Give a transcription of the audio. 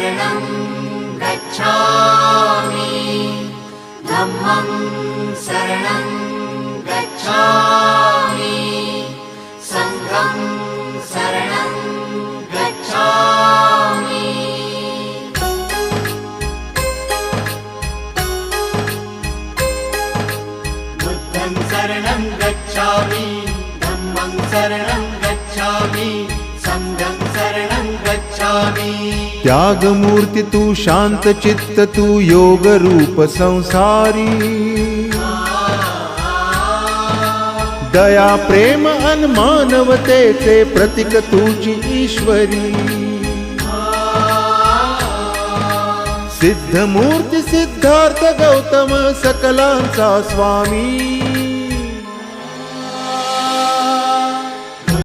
शरणं गच्छामि धम्मं शरणं गच्छामि संघं शरणं गच्छामि बुद्धं शरणं गच्छामि धम्मं शरणं गच्छामि संघं शरणं गच्छामि। त्याग मूर्ति तू शांत चित्त तू योग रूप संसारी दया प्रेम अन मानवतेचे प्रतीक तुझी ईश्वरी सिद्ध मूर्ती सिद्धार्थ गौतम सकलांचा स्वामी